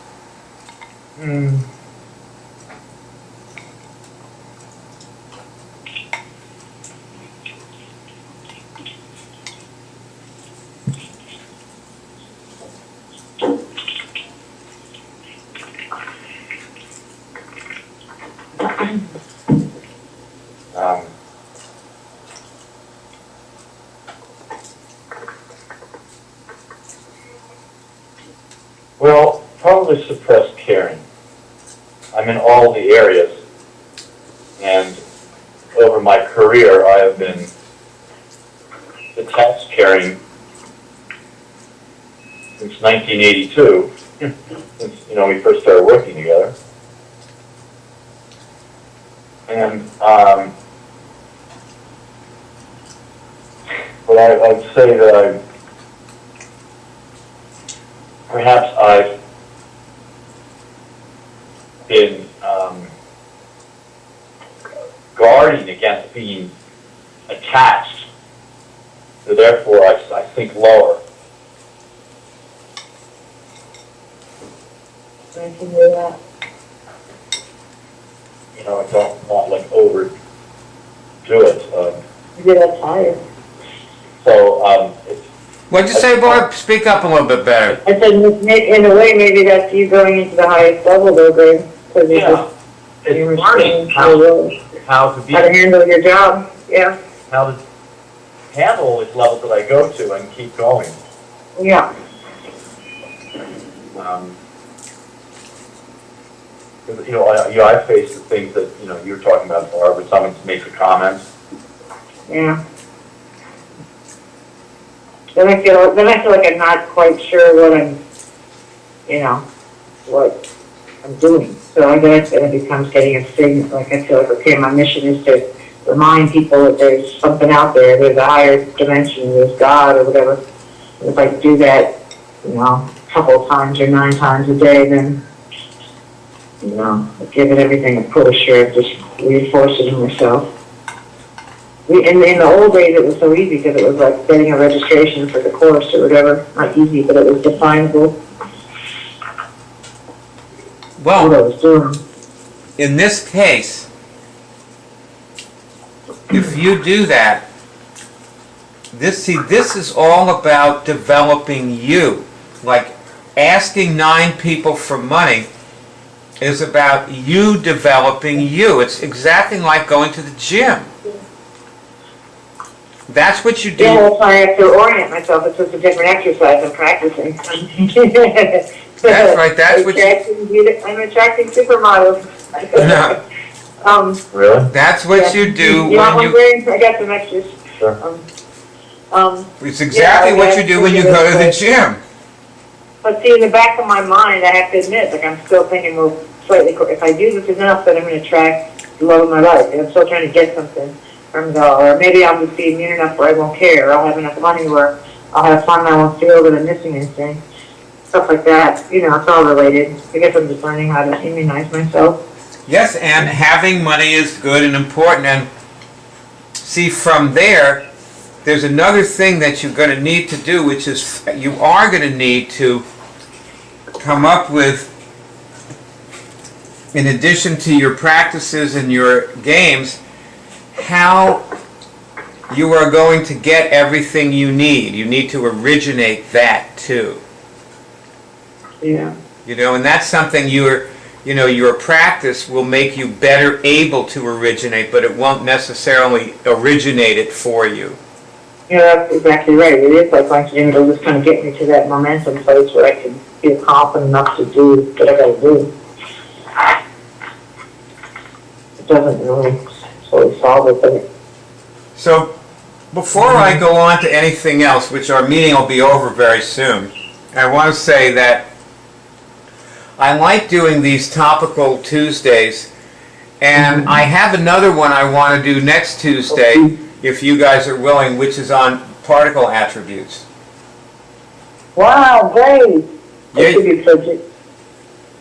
Well, probably suppressed caring. I'm in all the areas, and over my career I have been detached caring since 1982, since we first started working together. And but I'd say that perhaps I've been guarding against being attached, so therefore I think lower. I can do that. I don't not like overdo it. You get up tired. So it's, What'd you say, Bob? Speak up a little bit better. I said, in a way, maybe that's you going into the highest level, though, Greg. Because yeah, you're it's learning how to be, how to handle your job. Yeah. how to handle this level that I go to and keep going. Yeah. I face the things that, you're talking about, Laura, when someone makes a comment. Yeah. Then I feel like I'm not quite sure what I'm doing. So I guess then it becomes getting a thing, like I feel like, okay, my mission is to remind people that there's something out there, there's a higher dimension, there's God or whatever. And if I do that, a couple of times or 9 times a day, then, I give it everything a push or just reinforce it in myself. In the old days, it was so easy because it was like getting a registration for the course or whatever. Not easy, but it was definable what I Well, was doing. in this case, if you do that, this is all about developing you. Like asking 9 people for money is about you developing you. It's exactly like going to the gym. That's what you do. Yeah, that's why I have to orient myself. It's just a different exercise I'm practicing. That's right. That's what I'm attracting supermodels. Really? That's what you do You want when one, Gary? I got some extras. Sure. It's exactly Yeah, what you do when you go to the gym. But see, in the back of my mind, I have to admit, like I'm still thinking, well, slightly, if I do this enough, then I'm going to attract the love of my life. And I'm still trying to get something from God. Or maybe I'll just be immune enough where I won't care. Or I'll have enough money where I'll have fun and I won't feel that I'm missing anything. Stuff like that. It's all related. I guess I'm just learning how to immunize myself. Yes, and having money is good and important. And see, from there's another thing that you're going to need to do, which is you are going to need to come up with, in addition to your practices and your games, how you are going to get everything you need. You need to originate that too. Yeah. And that's something your practice will make you better able to originate, but it won't necessarily originate it for you. Yeah, that's exactly right. It is like going to gym. It'll just kind of get me to that momentum place where I can feel confident enough to do what I got to do. It doesn't really solve it, but So, before I go on to anything else, which our meeting will be over very soon, I want to say that I like doing these topical Tuesdays, and I have another one I want to do next Tuesday, if you guys are willing, which is on particle attributes. Wow, great. it should be perfect.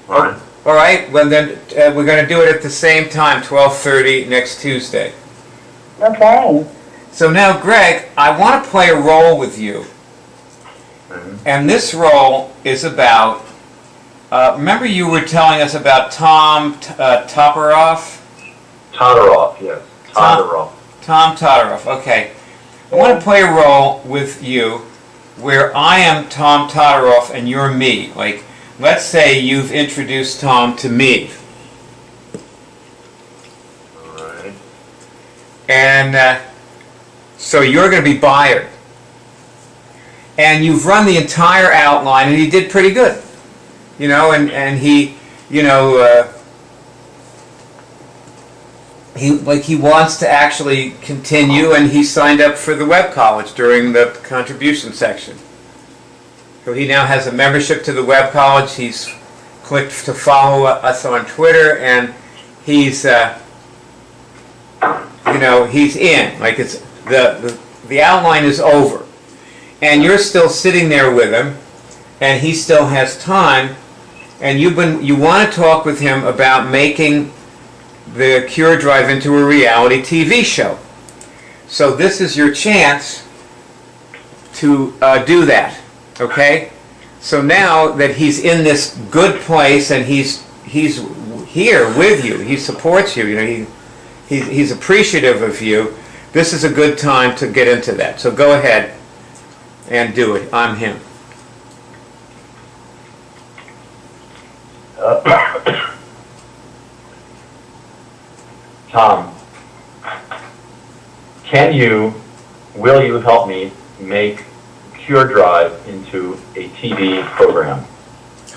All right. All right, well then we're going to do it at the same time, 12:30 next Tuesday. Okay. So now, Greg, I want to play a role with you. And this role is about, remember you were telling us about Tom Todorov? Todorov, yes. Todorov. Tom Todorov, okay. I want to play a role with you where I am Tom Todorov and you're me. Like, let's say you've introduced Tom to me. All right. And so you're going to be Bayard. And you've run the entire outline, and he did pretty good. And he, he wants to actually continue, and he signed up for the web college during the contribution section. So he now has a membership to the web college. He's clicked to follow us on Twitter, and he's he's in. Like, it's the outline is over, and you're still sitting there with him, and he still has time, and you want to talk with him about making the Cure Drive into a reality TV show. So this is your chance to do that. Okay? So now that he's in this good place and he's here with you, he supports you. He's appreciative of you. This is a good time to get into that. So go ahead and do it. I'm him. Tom, will you help me make Cure Drive into a TV program?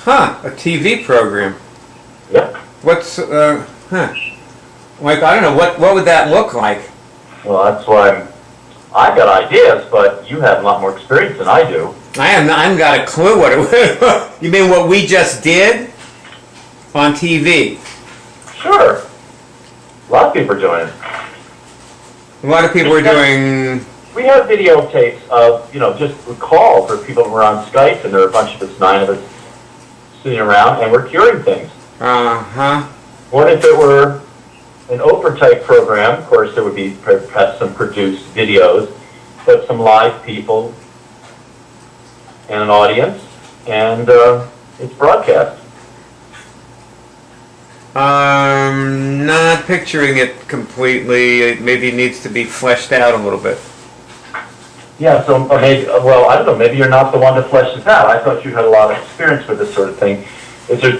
A TV program. Yep. What's, Like, I don't know, what would that look like? Well, that's why I've got ideas, but you have a lot more experience than I do. I haven't got a clue what it would. You mean what we just did on TV? Sure. A lot of people are doing it. A lot of people are doing. We have videotapes of, just a call for people who are on Skype, and there are a bunch of us, 9 of us, sitting around, and we're curing things. What if it were an Oprah-type program? Of course, there would be perhaps some produced videos, but some live people and an audience, and it's broadcast. Not picturing it completely. It maybe needs to be fleshed out a little bit. Yeah, so maybe, well, I don't know, maybe you're not the one to flesh this out. I thought you had a lot of experience with this sort of thing. Is there,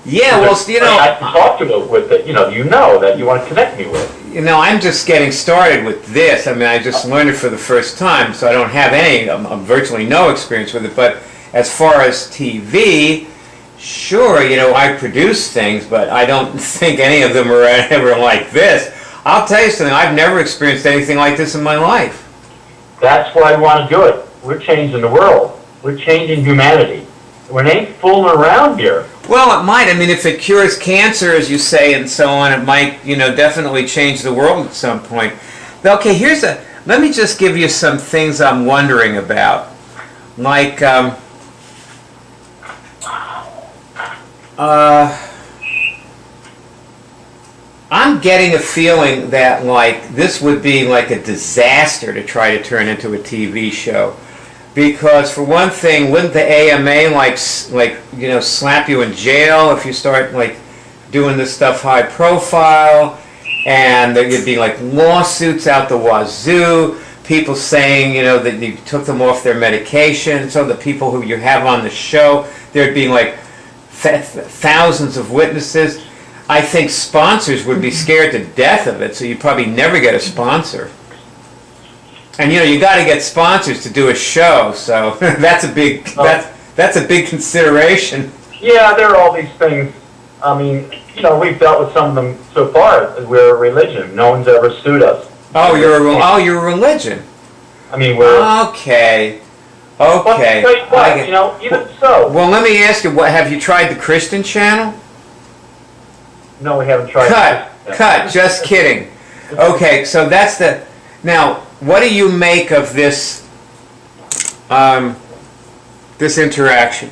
yeah, well, I can talk to it with it, that you want to connect me with. I'm just getting started with this. I mean, I just learned it for the first time, so I don't have virtually no experience with it. But as far as TV, sure, I produce things, but I don't think any of them are ever like this. I'll tell you something, I've never experienced anything like this in my life. That's why I want to do it. We're changing the world. We're changing humanity. We ain't fooling around here. Well, it might. I mean, if it cures cancer, as you say, and so on, it might, definitely change the world at some point. Okay, let me just give you some things I'm wondering about. Like, I'm getting a feeling that, like, this would be like a disaster to try to turn into a TV show. Because, for one thing, wouldn't the AMA, slap you in jail if you start, doing this stuff high profile? And there'd be, lawsuits out the wazoo, people saying, that you took them off their medication. So the people who you have on the show, there'd be, thousands of witnesses. I think sponsors would be scared to death of it, so you'd probably never get a sponsor. And you got to get sponsors to do a show, so that's a big consideration. Yeah, there are all these things. I mean, we've dealt with some of them so far. We're a religion. No one's ever sued us. Oh, you're a religion. I mean, we're okay. But even so. Well, let me ask you. What have you tried the Christian channel? No, we haven't tried. Cut. Just kidding. Okay, so that's the. Now, what do you make of this? This interaction.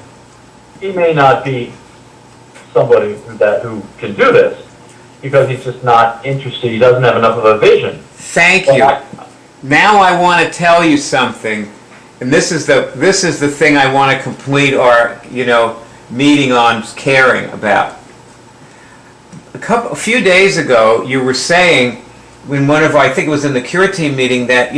He may not be somebody who can do this because he's just not interested. He doesn't have enough of a vision. Thank you. Now I want to tell you something, and this is the thing I want to complete our meeting on caring about. A few days ago, you were saying in I think it was in the Cure Team meeting, that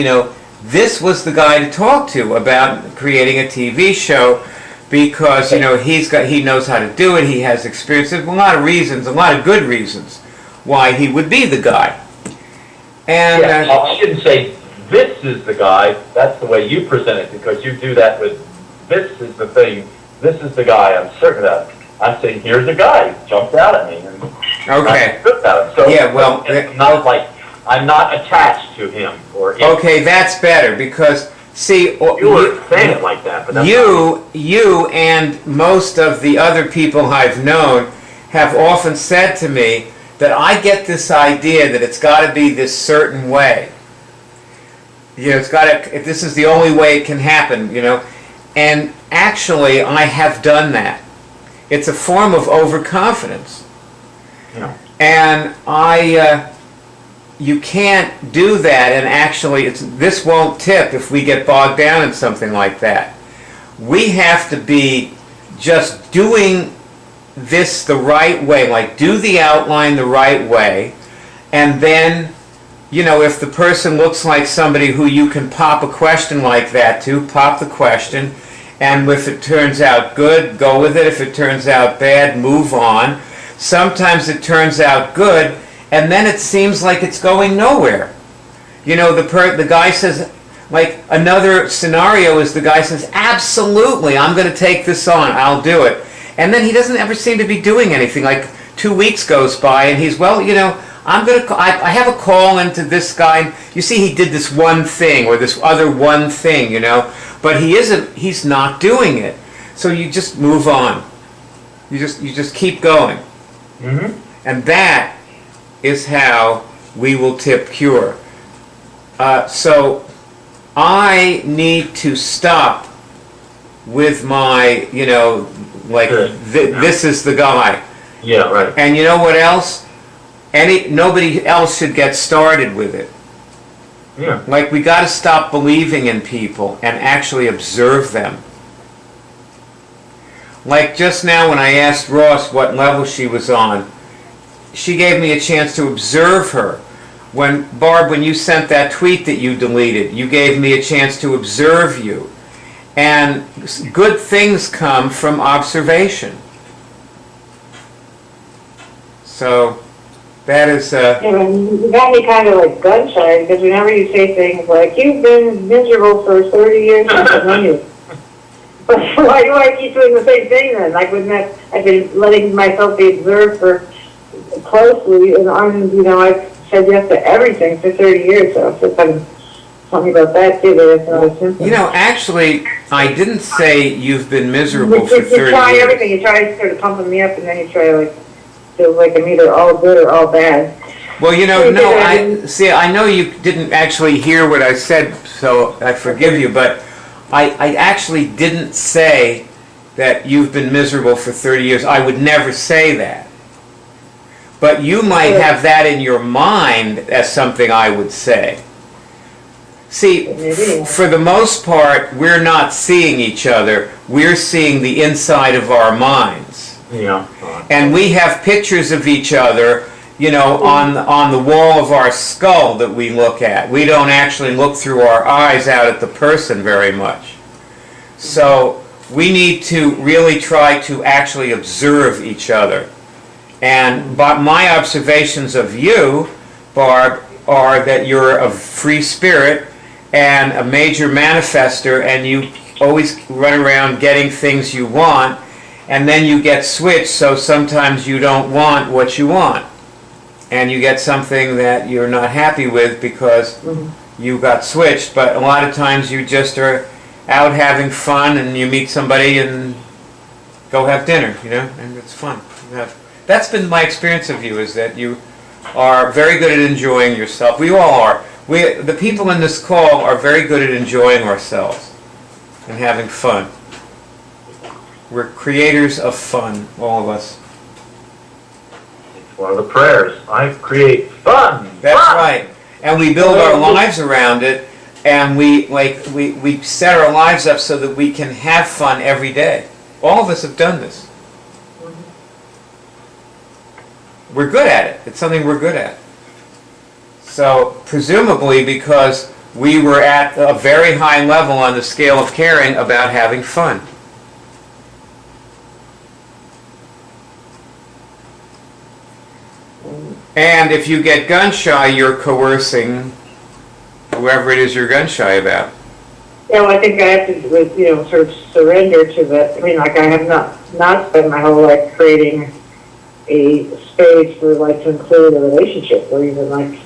this was the guy to talk to about creating a TV show, because he knows how to do it. He has experience. There's a lot of reasons, a lot of good reasons, why he would be the guy. And I didn't say this is the guy. That's the way you present it, because you do that with this is the thing. This is the guy. I'm certain of that. I'm saying here's a guy who jumped out at me. And okay. I'm good about it. So yeah. Well, it's not like I'm not attached to him or. Okay, that's better, because see, you were saying it like that, but that's you and most of the other people I've known have often said to me that I get this idea that it's got to be this certain way. It's got to. This is the only way it can happen. And actually, I have done that. It's a form of overconfidence. Yeah. And you can't do that, and actually this won't tip if we get bogged down in something like that. We have to be just doing this the right way, do the outline the right way, and then, if the person looks like somebody who you can pop a question like that to, pop the question, and if it turns out good, go with it. If it turns out bad, move on. Sometimes it turns out good, and then it seems like it's going nowhere. The guy says, Like another scenario is the guy says, absolutely, I'm going to take this on, I'll do it. And then he doesn't ever seem to be doing anything. Like 2 weeks goes by and he's, well, you know, I have a call into this guy. You see, he did this one thing or this other one thing, you know, but he's not doing it. So you just move on. You just keep going. Mm-hmm. And that is how we will tip cure. So I need to stop with my, you know, like this is the guy. Yeah, right. And you know what else? Nobody else should get started with it. Yeah. Like we got to stop believing in people and actually observe them. Like just now when I asked Ross what level she was on, she gave me a chance to observe her. Barb, when you sent that tweet that you deleted, you gave me a chance to observe you. And good things come from observation. So that is... You got me kind of like gun shy, because whenever you say things like, you've been miserable for 30 years, I've known you. But why do I keep doing the same thing then? Like, wouldn't that, I've been letting myself be observed for closely, and I've said yes to everything for 30 years, so it's kind of something about that too, but that's another symptom. You know, actually, I didn't say you've been miserable for 30 You try years. everything, you try sort of pumping me up, and then you try like, feel like I'm either all good or all bad. Well, you know, no, I know you didn't actually hear what I said, so I forgive you, but I actually didn't say that you've been miserable for 30 years. I would never say that. But you might have that in your mind as something I would say. See, for the most part, we're not seeing each other. We're seeing the inside of our minds. Yeah. And we have pictures of each other, you know, on the wall of our skull that we look at. We don't actually look through our eyes out at the person very much. So we need to really try to actually observe each other. And but my observations of you, Barb, are that you're a free spirit and a major manifester, and you always run around getting things you want, and then you get switched, so sometimes you don't want what you want. And you get something that you're not happy with because you got switched, but a lot of times you just are out having fun and you meet somebody and go have dinner, you know, and it's fun. That's been my experience of you, is that you are very good at enjoying yourself. We all are. The people in this call are very good at enjoying ourselves and having fun. We're creators of fun, all of us. It's one of the prayers. I create fun. That's fun. right. And we build our lives around it, and we set our lives up so that we can have fun every day. All of us have done this. We're good at it. It's something we're good at. So presumably because we were at a very high level on the scale of caring about having fun. And if you get gun shy, you're coercing whoever it is you're gun shy about. Yeah, well, I think I have to, sort of surrender to that. I mean, like, I have not spent my whole life creating a space for, like, to include a relationship, or even, like,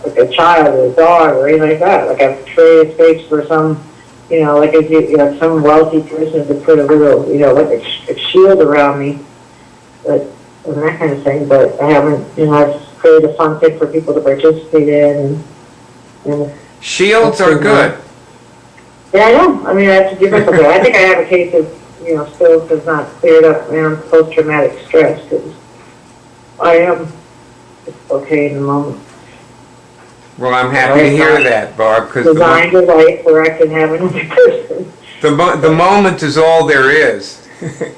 like a child or a dog or anything like that. Like, I've created a space for some, like, some wealthy person to put a little, like a shield around me, and that kind of thing. But I haven't, I've created a fun thing for people to participate in. And Shields are good. Yeah, I know. I mean, I have to give myself that. I think I have a case of, still has not cleared up around post-traumatic stress, because I am okay in the moment. Well, I'm happy to hear that, Barb, because Designed a life where I can have another person. the moment is all there is.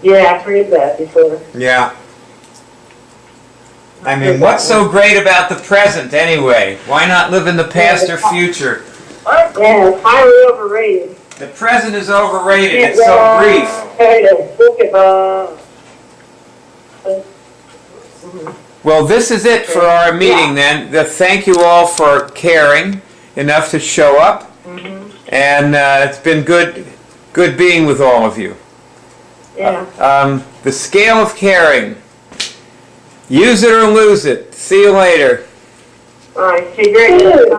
Yeah, I've heard that before. Yeah. I mean, what's so great about the present anyway? Why not live in the past or future? Yeah, it's highly overrated. The present is overrated. It's so brief. Well, this is it for our meeting then. Thank you all for caring enough to show up. And it's been good being with all of you. Yeah. The scale of caring. Use it or lose it. See you later. All right, see you great.